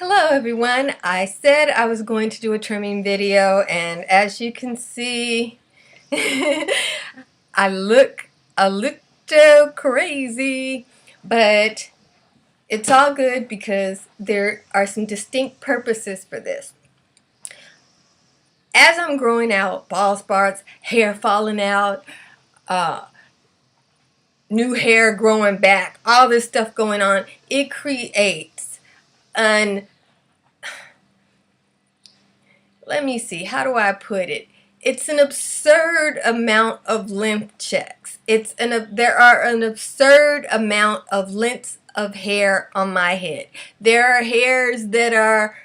Hello everyone. I said I was going to do a trimming video, and as you can see I look a little crazy, but it's all good because there are some distinct purposes for this. As I'm growing out bald spots, hair falling out, new hair growing back, all this stuff going on, it creates an let me see, how do I put it? It's an absurd amount of length checks. There are an absurd amount of lengths of hair on my head. There are hairs that are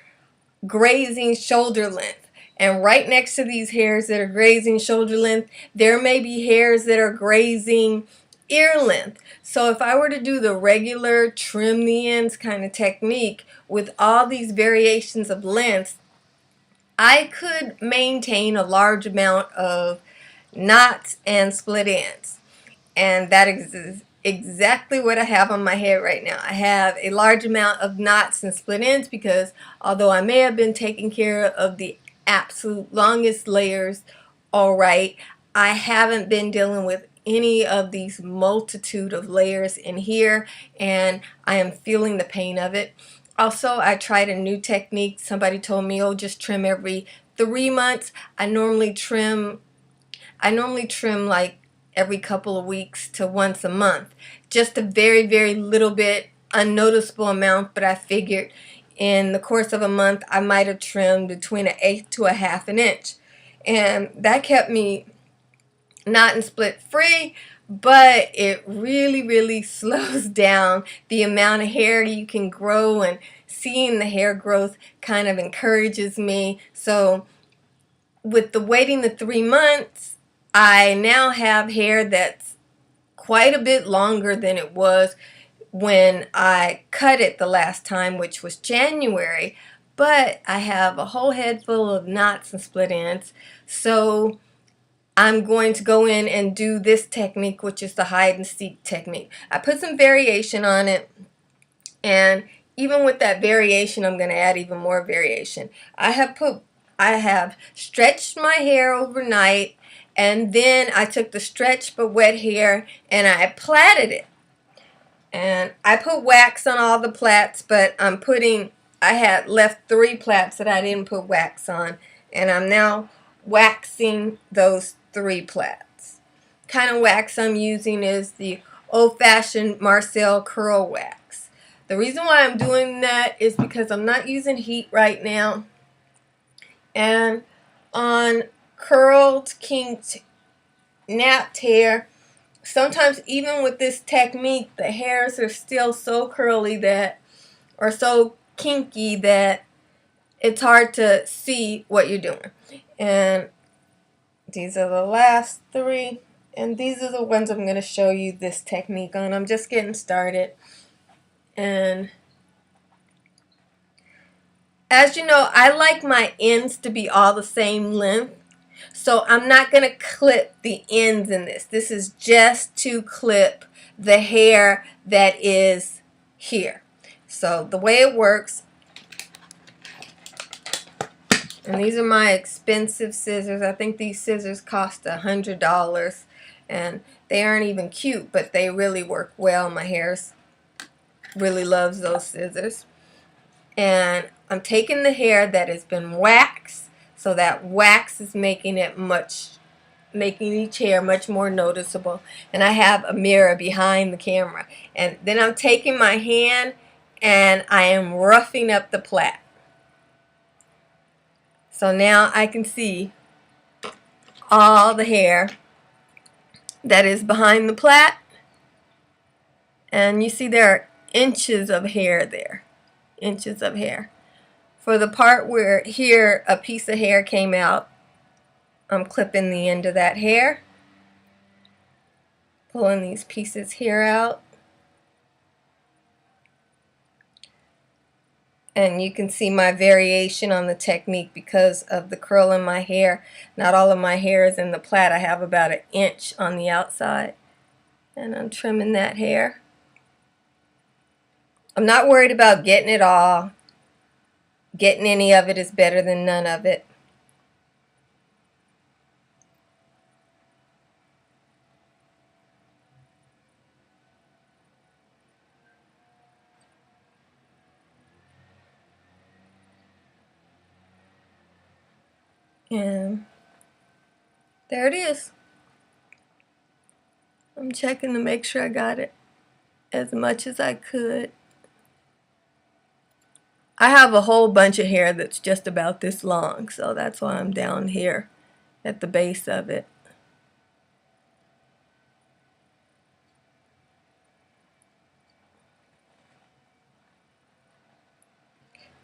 grazing shoulder length. And right next to these hairs that are grazing shoulder length, there may be hairs that are grazing ear length. So if I were to do the regular trim the ends kind of technique with all these variations of lengths, I could maintain a large amount of knots and split ends. And that is exactly what I have on my head right now. I have a large amount of knots and split ends because although I may have been taking care of the absolute longest layers alright, I haven't been dealing with any of these multitude of layers in here, and I am feeling the pain of it. Also, I tried a new technique. Somebody told me, oh, just trim every 3 months. I normally trim like every couple of weeks to once a month. Just a very, very little bit, unnoticeable amount, but I figured in the course of a month I might have trimmed between 1/8 to 1/2 inch. And that kept me knot and split free, but it really slows down the amount of hair you can grow, and seeing the hair growth kind of encourages me. So with the waiting the 3 months, I now have hair that's quite a bit longer than it was when I cut it the last time, which was January, but I have a whole head full of knots and split ends. So I'm going to go in and do this technique, which is the hide and seek technique. I put some variation on it, and even with that variation, I'm going to add even more variation. I have stretched my hair overnight, and then I took the stretched but wet hair and I plaited it. And I put wax on all the plaits, but I had left 3 plaits that I didn't put wax on, and I'm now waxing those 3 plaits. Kind of wax I'm using is the old-fashioned Marcel curl wax. The reason why I'm doing that is because I'm not using heat right now, and on curled, kinked, napped hair, sometimes even with this technique, the hairs are still so curly or so kinky that it's hard to see what you're doing. And these are the last 3, and these are the ones I'm going to show you this technique on. I'm just getting started. And as you know, I like my ends to be all the same length, so I'm not going to clip the ends in this. This is just to clip the hair that is here. So the way it works, and these are my expensive scissors. I think these scissors cost $100, and they aren't even cute, but they really work well. My hair really loves those scissors. And I'm taking the hair that has been waxed, so that wax is making each hair much more noticeable. And I have a mirror behind the camera. And then I'm taking my hand and I am roughing up the plait. So now I can see all the hair that is behind the plait. And you see there are inches of hair there. Inches of hair. For the part where here a piece of hair came out, I'm clipping the end of that hair, pulling these pieces here out, and you can see my variation on the technique because of the curl in my hair. Not all of my hair is in the plait. I have about 1 inch on the outside, and I'm trimming that hair. I'm not worried about getting it all. Getting any of it is better than none of it. And there it is. I'm checking to make sure I got it as much as I could. I have a whole bunch of hair that's just about this long, so that's why I'm down here at the base of it.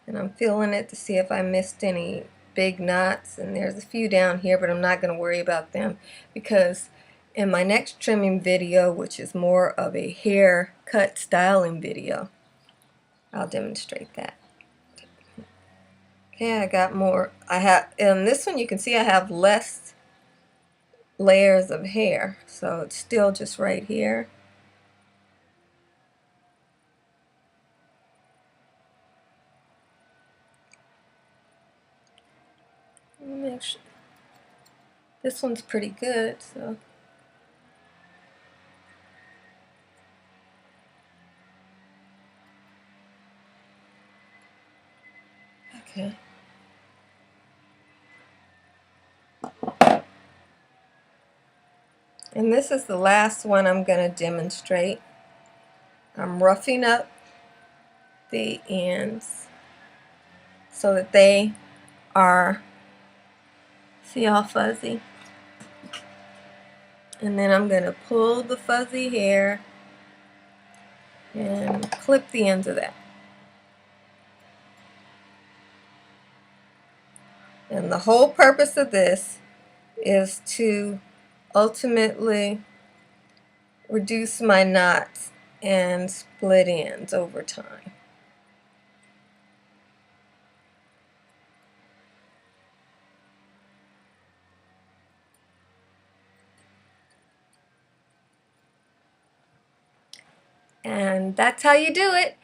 And I'm feeling it to see if I missed any big knots, and there's a few down here, but I'm not going to worry about them because in my next trimming video, which is more of a haircut styling video, I'll demonstrate that. Okay, I got more. I have in this one you can see I have less layers of hair, so it's still just right here. Make sure. This one's pretty good, so okay. And this is the last one I'm going to demonstrate. I'm roughing up the ends so that they are, see, all fuzzy. And then I'm going to pull the fuzzy hair and clip the ends of that. And the whole purpose of this is to ultimately reduce my knots and split ends over time. And that's how you do it.